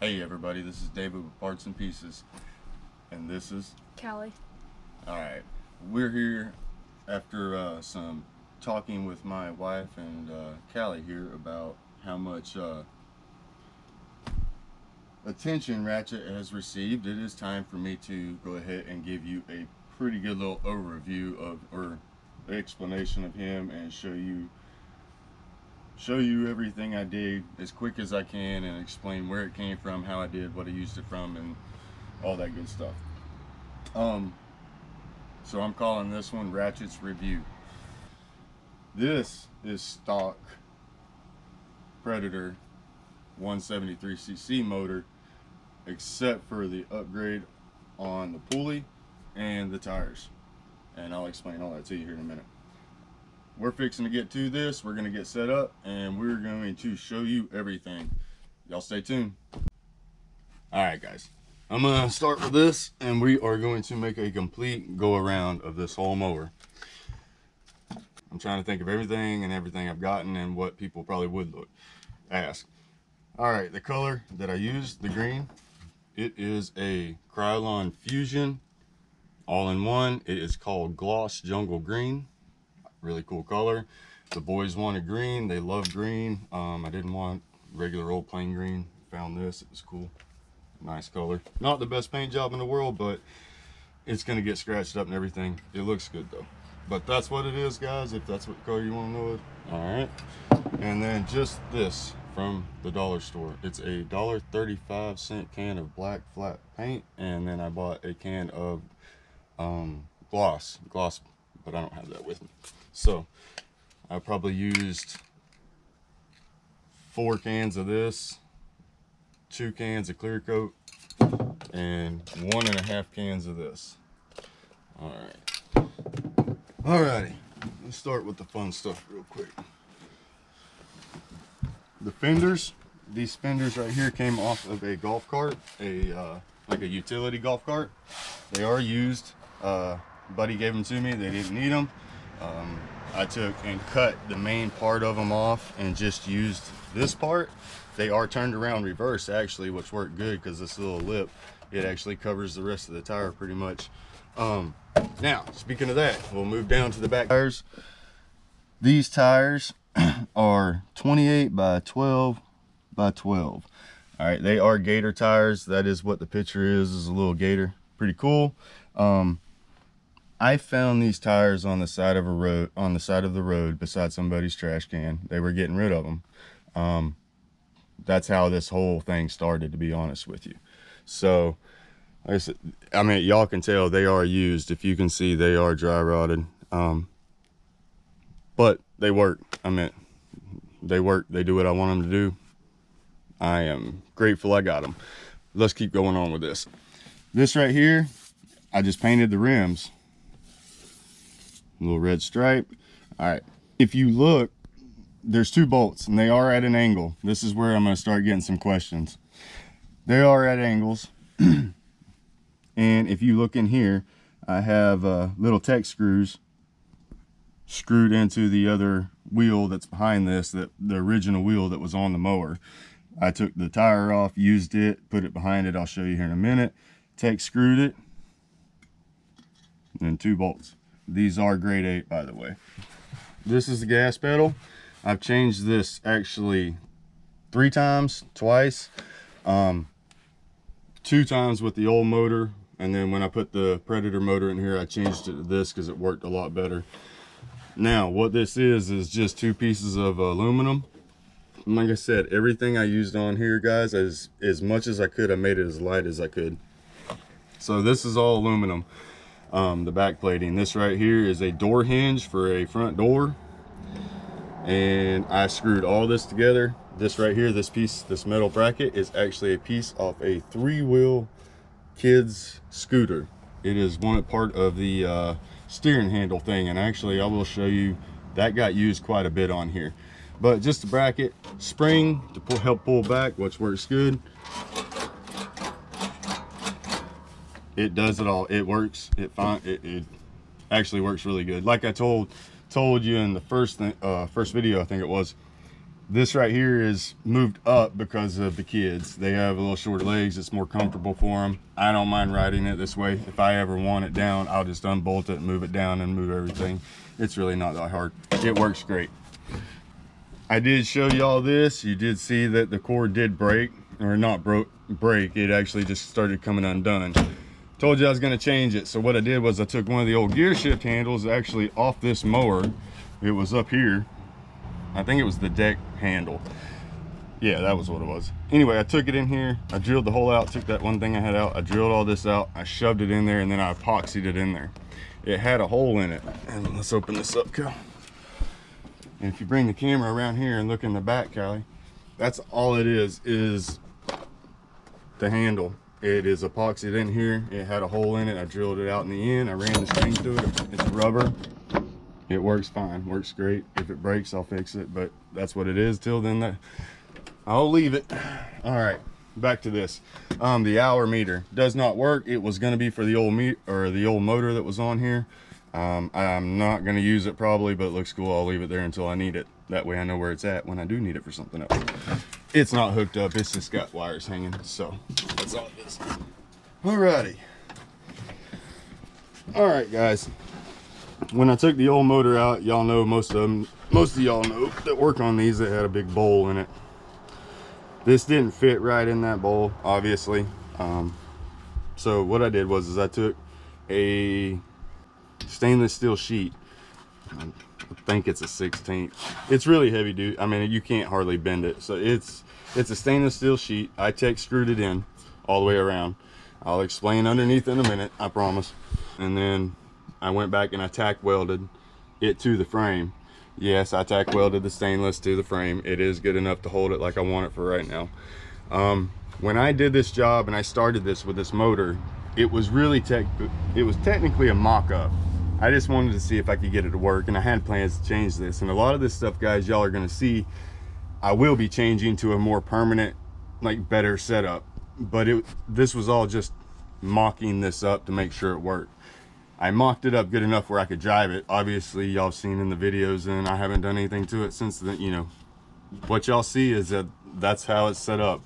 Hey everybody, this is David with Parts and Pieces, and this is Callie. Alright. We're here after some talking with my wife and Callie here about how much attention Ratchet has received. It is time for me to go ahead and give you a pretty good little overview of, or explanation of him, and show you everything I did as quick as I can, and explain where it came from, how I did, what I used it from, and all that good stuff. So I'm calling this one Ratchet's Review. This is stock Predator 173cc motor, except for the upgrade on the pulley and the tires, and I'll explain all that to you here in a minute. We're fixing to get to this. We're going to get set up and we're going to show you everything. Y'all stay tuned. Alright guys, I'm going to start with this, and we are going to make a complete go around of this whole mower. I'm trying to think of everything I've gotten and what people probably would ask. Alright, the color that I used, the green, it is a Krylon Fusion all-in-one. It is called Gloss Jungle Green. Really cool color. The boys wanted green. They love green. I didn't want regular old plain green. Found this. It was cool. Nice color. Not the best paint job in the world, but it's going to get scratched up and everything. It looks good though. But that's what it is, guys, if that's what color you want to know it. Alright. And then just this from the dollar store. It's a $1.35 can of black flat paint. And then I bought a can of gloss, but I don't have that with me. So I probably used 4 cans of this, 2 cans of clear coat, and 1.5 cans of this. Alrighty, let's start with the fun stuff real quick. The fenders, these fenders right here came off of a golf cart, like a utility golf cart. They are used. Buddy gave them to me. They didn't need them. I took and cut the main part of them off and just used this part. They are turned around reverse actually, which worked good because this little lip, it actually covers the rest of the tire pretty much. Now, speaking of that, we'll move down to the back tires. These tires are 28 by 12 by 12. All right, they are Gator tires. That is what the picture is a little Gator. Pretty cool. I found these tires on the side of the road beside somebody's trash can. They were getting rid of them. That's how this whole thing started, to be honest with you. So, like I said, I mean, y'all can tell they are used. If you can see, they are dry rotted. But they work. I mean, they work. They do what I want them to do. I am grateful I got them. Let's keep going on with this. This right here, I just painted the rims. Little red stripe. All right, if you look, there's 2 bolts and they are at an angle. This is where I'm going to start getting some questions. They are at angles. And if you look in here, I have little tech screws screwed into the other wheel that's behind this, the original wheel that was on the mower. I took the tire off, used it, put it behind it. I'll show you here in a minute. Tech screwed it, and then 2 bolts. These are grade 8, by the way. This is the gas pedal. I've changed this actually 3 times, twice. 2 times with the old motor, and then when I put the Predator motor in here, I changed it to this because it worked a lot better. Now, what this is just 2 pieces of aluminum. And like I said, everything I used on here, guys, as much as I could, I made it as light as I could. So this is all aluminum. The back plating. This right here is a door hinge for a front door, and I screwed all this together. This right here, this piece, this metal bracket, is actually a piece off a 3-wheel kids scooter. It is one part of the steering handle thing, and actually I will show you that got used quite a bit on here. But just a bracket, spring to help pull back, which works good. It does it all. It works. It actually works really good. Like I told you in the first video, I think it was, This right here is moved up because of the kids. They have a little shorter legs. It's more comfortable for them. I don't mind riding it this way. If I ever want it down, I'll just unbolt it and move it down and move everything. It's really not that hard. It works great. I did show y'all this. You did see that the cord did break, or not break. It actually just started coming undone. Told you I was going to change it. So what I did was I took one of the old gear shift handles actually off this mower. It was up here. I think it was the deck handle. Yeah, that was what it was. Anyway, I took it in here. I drilled the hole out, took that one thing I had out. I drilled all this out. I shoved it in there, and then I epoxied it in there. It had a hole in it. And let's open this up, Cal. And if you bring the camera around here and look in the back, Callie, that's all it is the handle. It is epoxied in here. It had a hole in it. I drilled it out in the end. I ran the string through it. It's rubber. It works fine, works great. If it breaks, I'll fix it, but that's what it is. Till then, I'll leave it. All right, back to this. The hour meter does not work. It was gonna be for the old the old motor that was on here. I'm not gonna use it probably, but it looks cool. I'll leave it there until I need it. That way I know where it's at when I do need it for something else. It's not hooked up, it's just got wires hanging, so that's all it is. Alrighty. All right, guys. When I took the old motor out, y'all know, most of y'all know that work on these, that had a big bowl in it. This didn't fit right in that bowl, obviously. So what I did was I took a stainless steel sheet. I think it's a 16th. It's really heavy dude. I mean, you can't hardly bend it. So it's a stainless steel sheet. I screwed it in all the way around. I'll explain underneath in a minute, I promise. And then I went back and I tack welded it to the frame. Yes, I tack welded the stainless to the frame. It is good enough to hold it like I want it for right now. When I did this job and I started this with this motor, it was really technically a mock-up. I just wanted to see if I could get it to work, and I had plans to change this. And a lot of this stuff, guys, y'all are gonna see, I will be changing to a more permanent, like better setup. But this was all just mocking this up to make sure it worked. I mocked it up good enough where I could drive it. Obviously, y'all seen in the videos, and I haven't done anything to it since then. You know, what y'all see is that's how it's set up.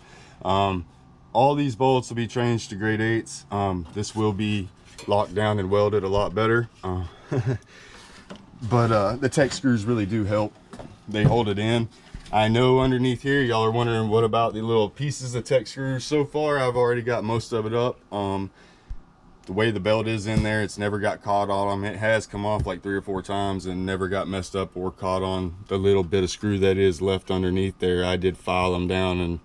All these bolts will be changed to grade 8s. This will be locked down and welded a lot better. But the tech screws really do help. They hold it in. I know underneath here, y'all are wondering, what about the little pieces of tech screws? So far, I've already got most of it up. The way the belt is in there, it's never got caught on them. It has come off like 3 or 4 times and never got messed up or caught on the little bit of screw that is left underneath there. I did file them down and,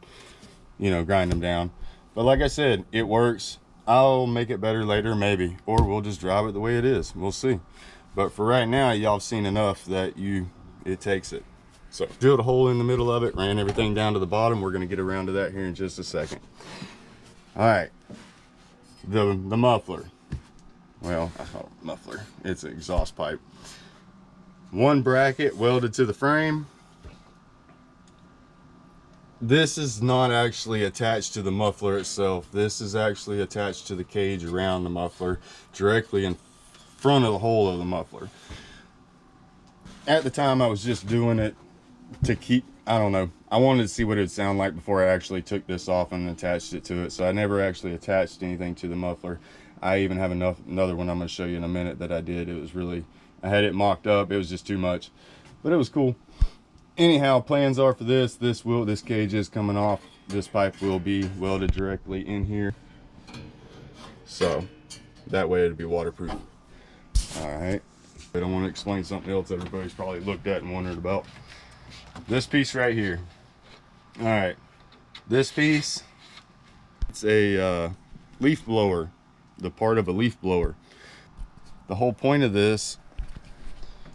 you know, grind them down. But like I said, it works. I'll make it better later, maybe, or we'll just drive it the way it is. We'll see. But for right now, y'all have seen enough that it takes it. So drilled a hole in the middle of it, ran everything down to the bottom. We're gonna get around to that here in just a second. All right. The muffler, well, I call it muffler, it's an exhaust pipe. One bracket welded to the frame. This is not actually attached to the muffler itself. This is actually attached to the cage around the muffler, directly in front of the hole of the muffler. At the time, I was just doing it to keep, I don't know, I wanted to see what it would sound like before I actually took this off and attached it to it. So I never actually attached anything to the muffler. I even have another one I'm going to show you in a minute that I did. It was really, I had it mocked up. It was just too much, but it was cool. Anyhow, plans are for this cage is coming off. This pipe will be welded directly in here. So that way it'll be waterproof. All right. I don't want to explain something else everybody's probably looked at and wondered about. This piece right here. All right, this piece, it's a leaf blower, the part of a leaf blower. The whole point of this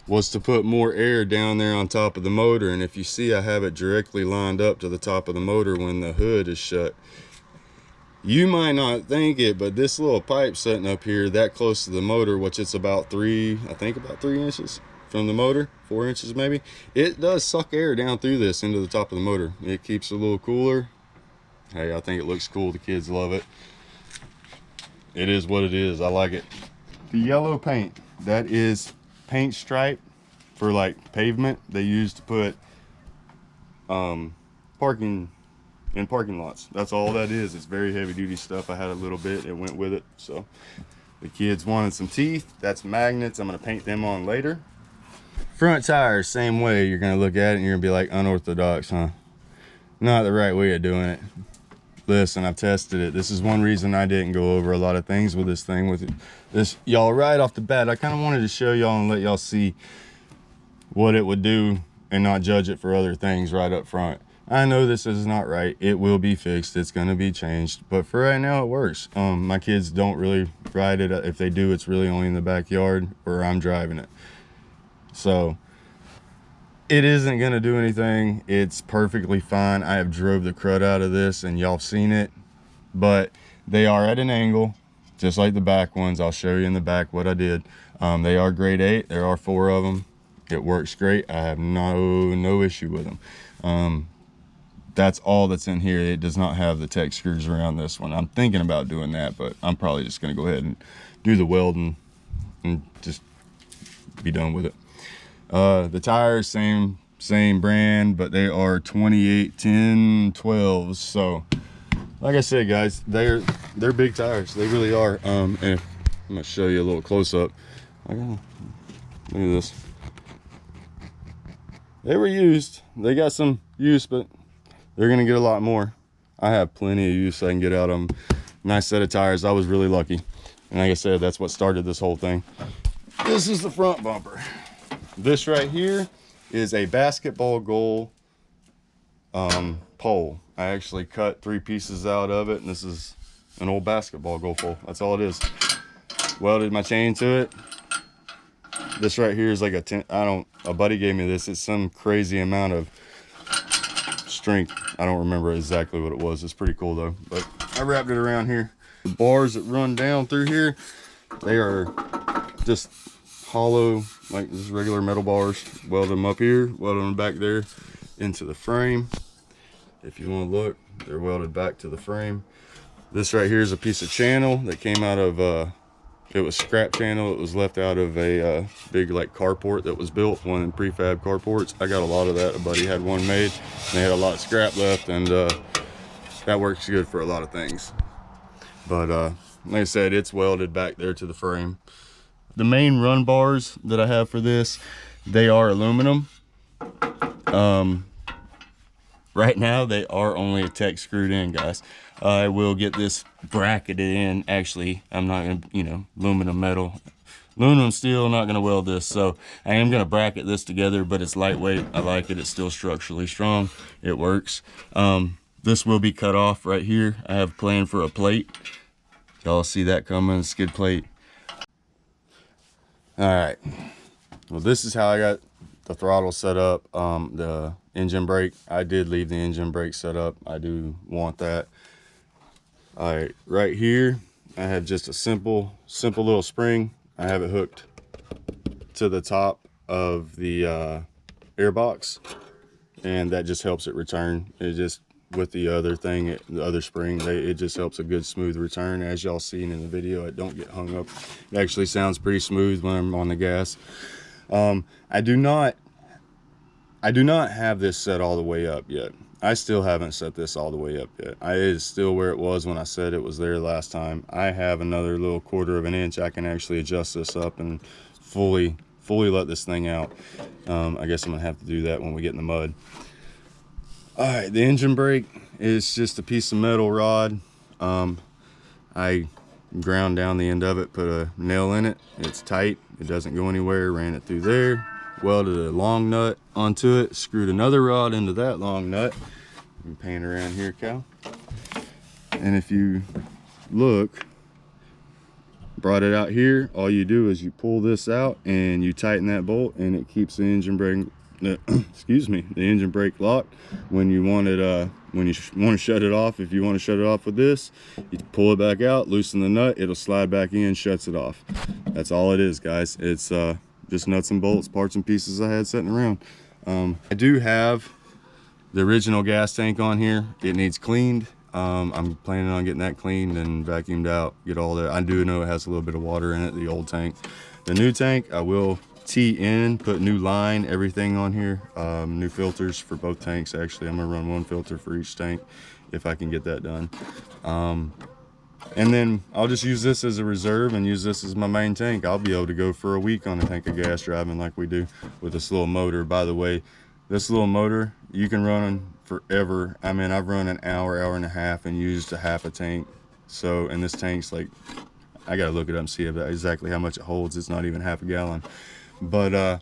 was to put more air down there on top of the motor, and if you see, I have it directly lined up to the top of the motor when the hood is shut. You might not think it, but this little pipe sitting up here that close to the motor, which it's about 3 inches from the motor, 4 inches maybe, it does suck air down through this into the top of the motor. It keeps it a little cooler. Hey, I think it looks cool. The kids love it. It is what it is. I like it. The yellow paint, that is paint stripe for like pavement. They used to put parking in parking lots. That's all that is. It's very heavy duty stuff. I had a little bit, it went with it. So the kids wanted some teeth. That's magnets. I'm gonna paint them on later. Front tires, same way. You're gonna look at it and you're gonna be like, unorthodox, huh? Not the right way of doing it. Listen, I've tested it. This is one reason I didn't go over a lot of things with this thing. With this, y'all, right off the bat, I kind of wanted to show y'all and let y'all see what it would do and not judge it for other things right up front. I know this is not right. It will be fixed. It's going to be changed. But for right now, it works. My kids don't really ride it. If they do, it's really only in the backyard or I'm driving it. So it isn't going to do anything. It's perfectly fine. I have drove the crud out of this and y'all seen it. But they are at an angle, just like the back ones. I'll show you in the back what I did. They are grade 8. There are 4 of them. It works great. I have no issue with them. That's all that's in here. It does not have the tech screws around this one. I'm thinking about doing that, but I'm probably just going to go ahead and do the welding and just be done with it. The tires, same brand, but they are 28, 10, 12s. So like I said, guys, they're big tires. They really are. And I'm gonna show you a little close up. Look at this. They were used. They got some use, but they're gonna get a lot more. I have plenty of use I can get out of them. Nice set of tires. I was really lucky. And like I said, that's what started this whole thing. This is the front bumper. This right here is a basketball goal pole. I actually cut 3 pieces out of it, and this is an old basketball goal pole. That's all it is. Welded my chain to it. This right here is like a buddy gave me this. It's some crazy amount of strength. I don't remember exactly what it was. It's pretty cool though. But I wrapped it around here. The bars that run down through here, they are just hollow, like just regular metal bars. Weld them up here, weld them back there into the frame. If you want to look, they're welded back to the frame. This right here is a piece of channel that came out of it was scrap channel. It was left out of a big like carport that was built, one of the prefab carports. I got a lot of that. A buddy had one made and they had a lot of scrap left, and that works good for a lot of things. But like I said, it's welded back there to the frame. The main run bars that I have for this, they are aluminum. Right now they are only a tech screwed in, guys. I will get this bracketed in. Actually, I'm not gonna, you know, aluminum metal, aluminum steel, not gonna weld this. So I am gonna bracket this together, but it's lightweight. I like it. It's still structurally strong. It works. This will be cut off right here. I have planned for a plate. Y'all see that coming, skid plate. All right, well, this is how I got the throttle set up. The engine brake, I did leave the engine brake set up. I do want that. All right, right here I have just a simple little spring. I have it hooked to the top of the air box, and that just helps it return. It just, with the other thing, the other spring, it just helps a good smooth return. As y'all seen in the video, it don't get hung up. It actually sounds pretty smooth when I'm on the gas. I do not have this set all the way up yet. I still haven't set this all the way up yet. It is still where it was when I said it was there last time. I have another little 1/4 of an inch. I can actually adjust this up and fully let this thing out. I guess I'm gonna have to do that when we get in the mud. All right, the engine brake is just a piece of metal rod. I ground down the end of it, put a nail in it. It's tight, it doesn't go anywhere. Ran it through there, welded a long nut onto it, screwed another rod into that long nut. You can pan around here, Cal. And if you look, brought it out here, all you do is you pull this out and you tighten that bolt, and it keeps the engine brake excuse me, the engine brake locked. When you want it, when you want to shut it off, if you want to shut it off with this, you pull it back out, loosen the nut, it'll slide back in, shuts it off. That's all it is, guys. It's just nuts and bolts, parts and pieces I had sitting around. I do have the original gas tank on here. It needs cleaned. I'm planning on getting that cleaned and vacuumed out, get all that. I do know it has a little bit of water in it, the old tank. The new tank, I will TN, put new line, everything on here. New filters for both tanks. Actually, I'm gonna run one filter for each tank if I can get that done. And then I'll just use this as a reserve and use this as my main tank. I'll be able to go for a week on a tank of gas driving like we do with this little motor. By the way, this little motor, you can run forever. I mean, I've run an hour, hour and a half and used a half a tank. So, and this tank's like, I gotta look it up and see exactly how much it holds. It's not even half a gallon. But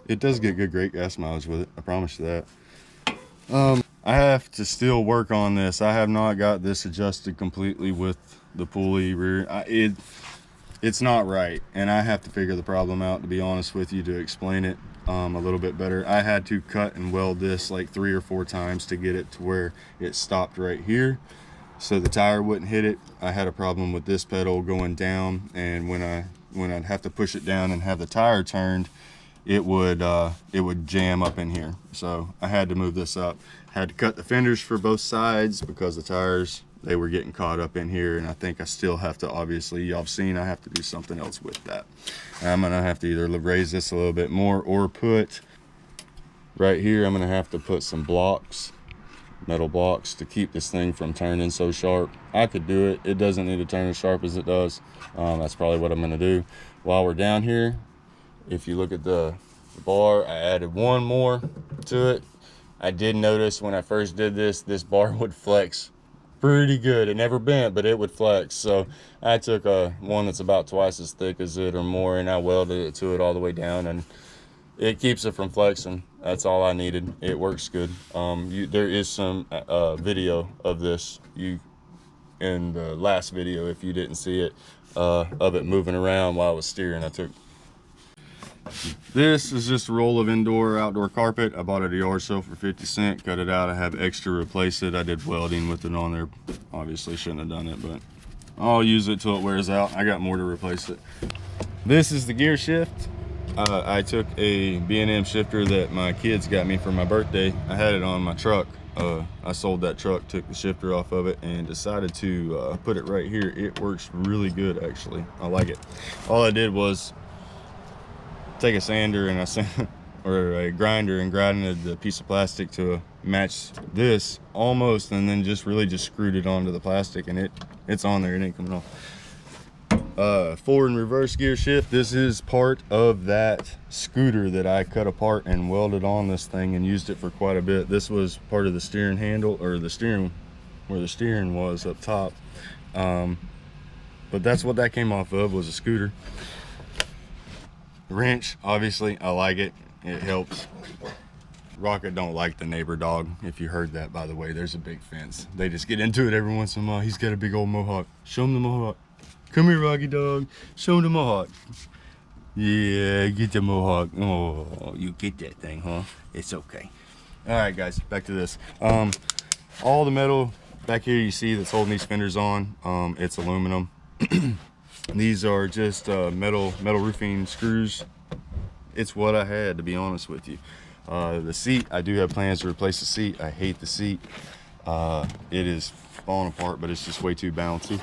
it does get good, great gas mileage with it. I promise you that. I have to still work on this. I have not got this adjusted completely with the pulley rear. It's not right, and I have to figure the problem out, to be honest with you, to explain it a little bit better. I had to cut and weld this like 3 or 4 times to get it to where it stopped right here so the tire wouldn't hit it. I had a problem with this pedal going down, and when I'd have to push it down and have the tire turned, it would jam up in here. So I had to move this up. Had to cut the fenders for both sides because the tires, they were getting caught up in here, and I think I still have to, obviously, y'all have seen, I have to do something else with that. I'm gonna have to either raise this a little bit more or put, right here, I'm gonna have to put some blocks, metal blocks, to keep this thing from turning so sharp. I could do it. It doesn't need to turn as sharp as it does. That's probably what I'm gonna do. While we're down here, if you look at the bar, I added one more to it. I did notice when I first did this bar would flex pretty good. It never bent, but it would flex. So I took one that's about twice as thick as it or more, and I welded it to it all the way down, and it keeps it from flexing. That's all I needed. It works good. There is some video of this in the last video, if you didn't see it, of it moving around while I was steering. This is just a roll of outdoor carpet. I bought it at a yard sale for 50 cents. Cut it out. I have extra to replace it. I did welding with it on there. Obviously shouldn't have done it, but I'll use it till it wears out. I got more to replace it. This is the gear shift. I took a B&M shifter that my kids got me for my birthday. I had it on my truck. I sold that truck, took the shifter off of it, and decided to put it right here. It works really good, actually. I like it. All I did was take a sander and a grinder and grinded the piece of plastic to match this almost, and then just screwed it onto the plastic, and it's on there. It ain't coming off. Forward and reverse gear shift. This is part of that scooter that I cut apart and welded on this thing and used it for quite a bit. This was part of the steering handle, or the steering, where the steering was up top. But that's what that came off of, was a scooter. Wrench, obviously, I like it. It helps. Rocket don't like the neighbor dog. If you heard that, by the way, there's a big fence. They just get into it every once in a while. He's got a big old mohawk. Show him the mohawk. Come here, Rocky dog. Show him the mohawk. Yeah, get the mohawk. Oh, you get that thing, huh? It's okay. All right, guys, back to this. All the metal back here you see that's holding these fenders on, it's aluminum. These are just metal roofing screws. It's what I had, to be honest with you. The seat, I do have plans to replace the seat. I hate the seat. It is falling apart, but it's just way too bouncy.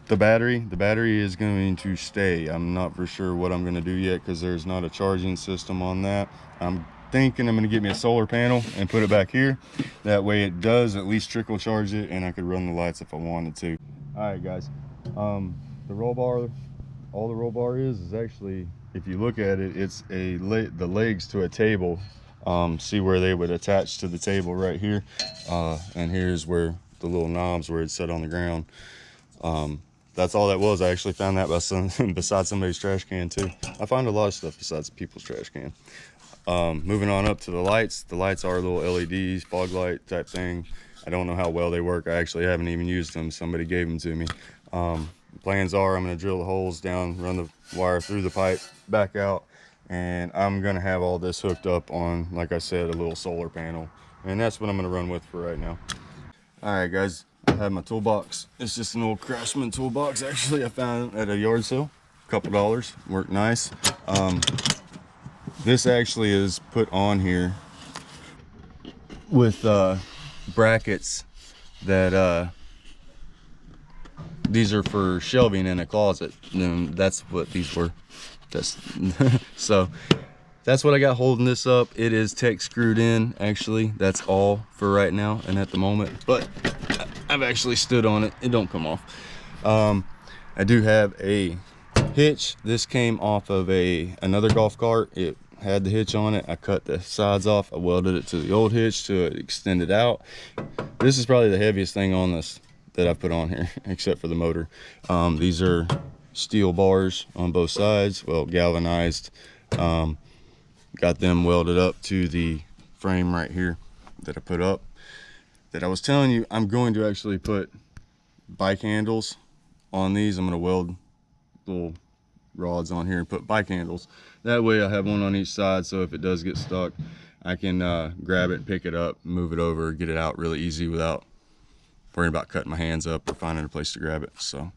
The battery is going to stay. I'm not for sure what I'm going to do yet because there's not a charging system on that. I'm thinking I'm going to get me a solar panel and put it back here. That way it does at least trickle charge it, and I could run the lights if I wanted to. All right, guys. The roll bar, all the roll bar is actually, if you look at it, it's the legs to a table. See where they would attach to the table right here, and here's where the little knobs where it's set on the ground. That's all that was. I actually found that beside somebody's trash can too. I find a lot of stuff besides people's trash can. Moving on up to the lights. The lights are little LEDs, fog light type thing. I don't know how well they work. I actually haven't even used them. Somebody gave them to me. Plans are I'm going to drill the holes down, run the wire through the pipe, back out, and I'm going to have all this hooked up on, like I said, a little solar panel. And that's what I'm going to run with for right now. All right, guys. I have my toolbox. It's just an old Craftsman toolbox. Actually, I found it at a yard sale. A couple dollars. Worked nice. This actually is put on here with brackets that these are for shelving in a closet, and that's what these were. That's so that's what I got holding this up. It is tech screwed in, actually. That's all for right now and at the moment, but I've actually stood on it. It don't come off. I do have a hitch. This came off of another golf cart. It had the hitch on it. I cut the sides off. I welded it to the old hitch to extend it out. This is probably the heaviest thing on this that I put on here, except for the motor. These are steel bars on both sides, well, galvanized. Got them welded up to the frame right here that I put up. That I was telling you, I'm going to actually put bike handles on these. I'm going to weld little rods on here and put bike handles. That way I have one on each side, so if it does get stuck, I can grab it, pick it up, move it over, get it out really easy without worrying about cutting my hands up or finding a place to grab it. So,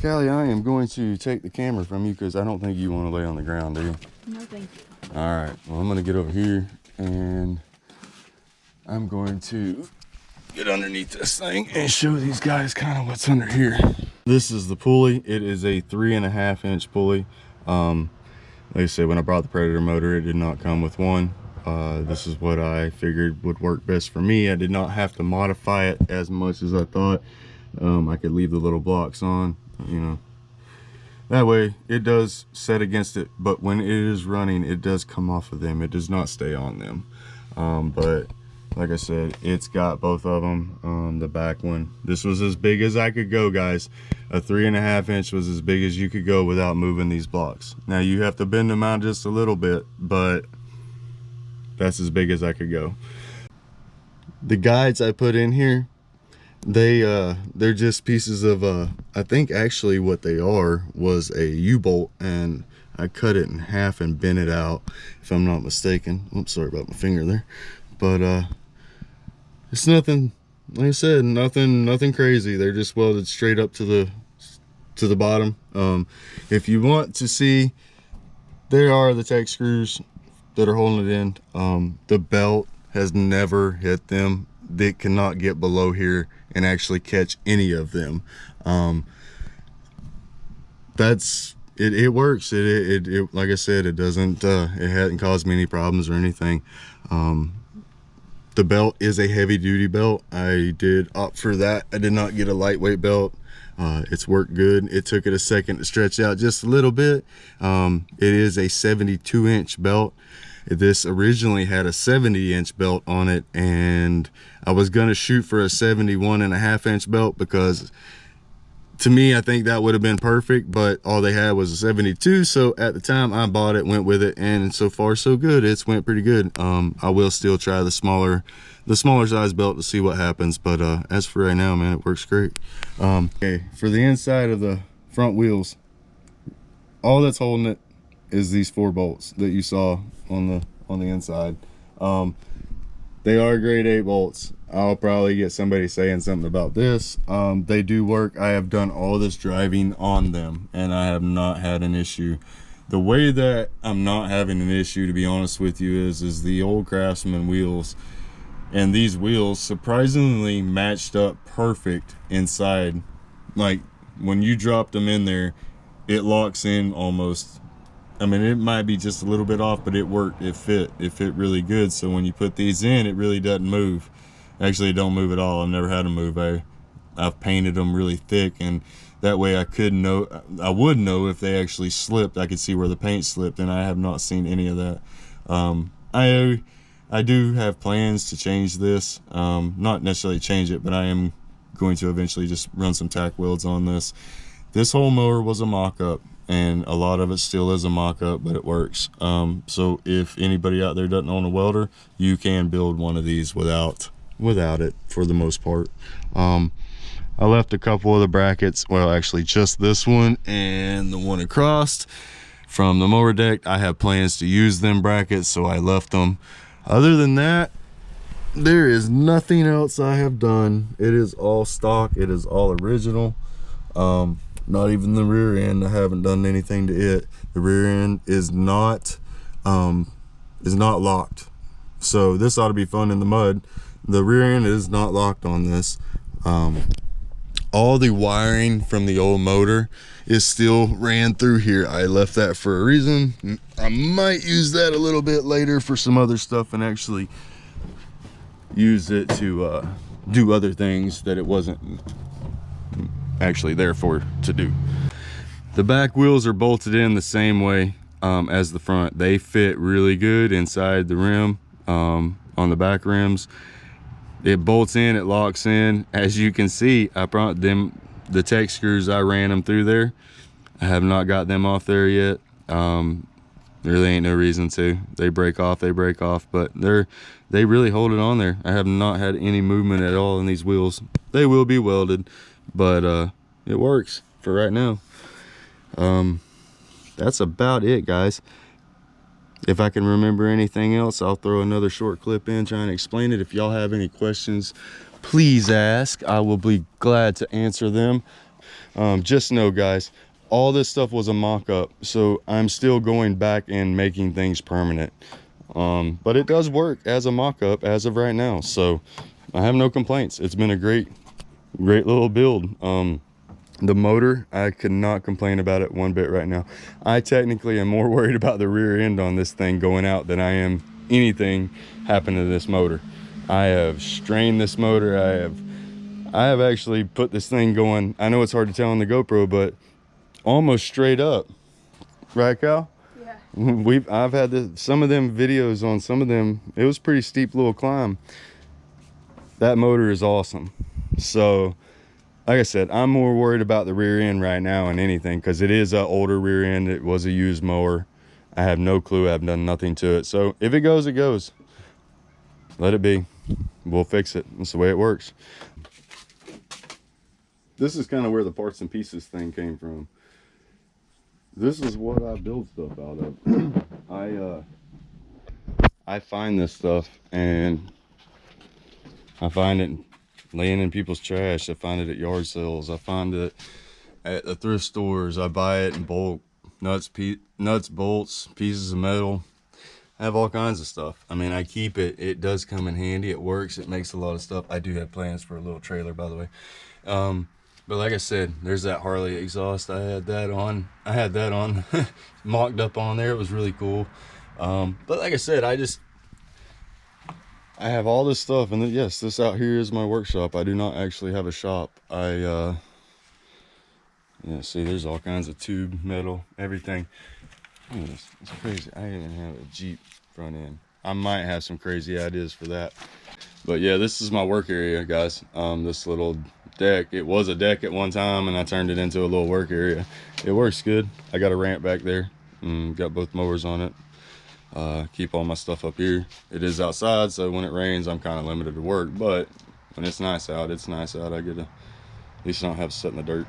Callie, I am going to take the camera from you because I don't think you want to lay on the ground, do you? No, thank you. All right, well, I'm going to get over here and I'm going to get underneath this thing and show these guys kind of what's under here. This is the pulley. It is a 3.5-inch pulley. Like I said, when I brought the Predator motor, it did not come with one. This is what I figured would work best for me. I did not have to modify it as much as I thought. I could leave the little blocks on, you know. That way it does set against it, but when it is running, it does come off of them. It does not stay on them. But like I said, it's got both of them. The back one, this was as big as I could go, guys. A 3.5-inch was as big as you could go without moving these blocks. Now you have to bend them out just a little bit, but that's as big as I could go. The guides I put in here, they're just pieces of I think actually what they are was a U-bolt, and I cut it in half and bent it out, if I'm not mistaken. Oops, sorry about my finger there. But it's nothing, like I said, nothing crazy. They're just welded straight up to the bottom. If you want to see, there are the tech screws that are holding it in. The belt has never hit them. They cannot get below here and actually catch any of them. That's it. It works. It like I said, it doesn't. It hadn't caused me any problems or anything. The belt is a heavy duty belt. I did opt for that. I did not get a lightweight belt. It's worked good. It took it a second to stretch out just a little bit. It is a 72-inch belt. This originally had a 70-inch belt on it, and I was gonna shoot for a 71.5-inch belt because to me, I think that would have been perfect, but all they had was a 72. So at the time I bought it, went with it, and so far so good. It's went pretty good. I will still try the smaller size belt to see what happens, but as for right now, man, it works great. Okay, for the inside of the front wheels, all that's holding it is these 4 bolts that you saw on the inside. They are grade 8 bolts. I'll probably get somebody saying something about this. They do work. I have done all this driving on them and I have not had an issue. The way that I'm not having an issue, to be honest with you, is the old Craftsman wheels, and these wheels surprisingly matched up perfect inside. Like when you drop them in there, it locks in almost. I mean, it might be just a little bit off, but it worked. It fit really good. So when you put these in, it really doesn't move. Actually, it don't move at all. I've never had them move. I've painted them really thick, and that way I would know if they actually slipped. I could see where the paint slipped, and I have not seen any of that. I do have plans to change this. Not necessarily change it, but I am going to eventually just run some tack welds on this. This whole mower was a mock-up, and a lot of it still is a mock-up, but it works. So if anybody out there doesn't own a welder, you can build one of these without it for the most part. I left a couple of the brackets, well actually just this one and the one across from the mower deck. I have plans to use them brackets, so I left them. Other than that, there is nothing else I have done. It is all stock. It is all original. Not even the rear end. I haven't done anything to it. The rear end is not locked, so this ought to be fun in the mud. The rear end is not locked on this. all the wiring from the old motor is still ran through here. I left that for a reason. I might use that a little bit later for some other stuff and actually use it to do other things that it wasn't actually there for to do. The back wheels are bolted in the same way as the front. They fit really good inside the rim, on the back rims. It bolts in, it locks in. As you can see, I brought them, the tech screws, I ran them through there. I have not got them off there yet. There really ain't no reason to. They break off, but they really hold it on there. I have not had any movement at all in these wheels. They will be welded, but it works for right now. That's about it, guys. If I can remember anything else, I'll throw another short clip in trying to explain it. If y'all have any questions, please ask. I will be glad to answer them. Just know, guys, all this stuff was a mock-up, so I'm still going back and making things permanent. But it does work as a mock-up as of right now, so I have no complaints. It's been a great little build. The motor, I could not complain about it one bit right now. I technically am more worried about the rear end on this thing going out than I am anything happening to this motor. I have strained this motor. I have actually put this thing going, I know it's hard to tell on the GoPro, but almost straight up. Right, Cal? Yeah. I've had some of them videos on some of them. It was a pretty steep little climb. That motor is awesome. So, like I said, I'm more worried about the rear end right now than anything, because it is an older rear end. It was a used mower. I have no clue. I've done nothing to it. So if it goes, it goes. Let it be. We'll fix it. That's the way it works. This is kind of where the parts and pieces thing came from. This is what I build stuff out of. I find this stuff, and I find it laying in people's trash. I find it at yard sales. I find it at the thrift stores. I buy it in bulk. Nuts, bolts, pieces of metal. I have all kinds of stuff. I mean, I keep it. It does come in handy. It works. It makes a lot of stuff. I do have plans for a little trailer, by the way. But like I said, there's that Harley exhaust. I had that on. Mocked up on there. It was really cool. But like I said, I have all this stuff, and yes, this out here is my workshop. I do not actually have a shop. Yeah, see, there's all kinds of tube, metal, everything. It's crazy. I even have a Jeep front end. I might have some crazy ideas for that. But yeah, this is my work area, guys. This little deck, it was a deck at one time, and I turned it into a little work area. It works good. I got a ramp back there. Got both mowers on it. Keep all my stuff up here. It is outside, so when it rains, I'm kind of limited to work, but when it's nice out, it's nice out. I get to at least not have to sit in the dirt.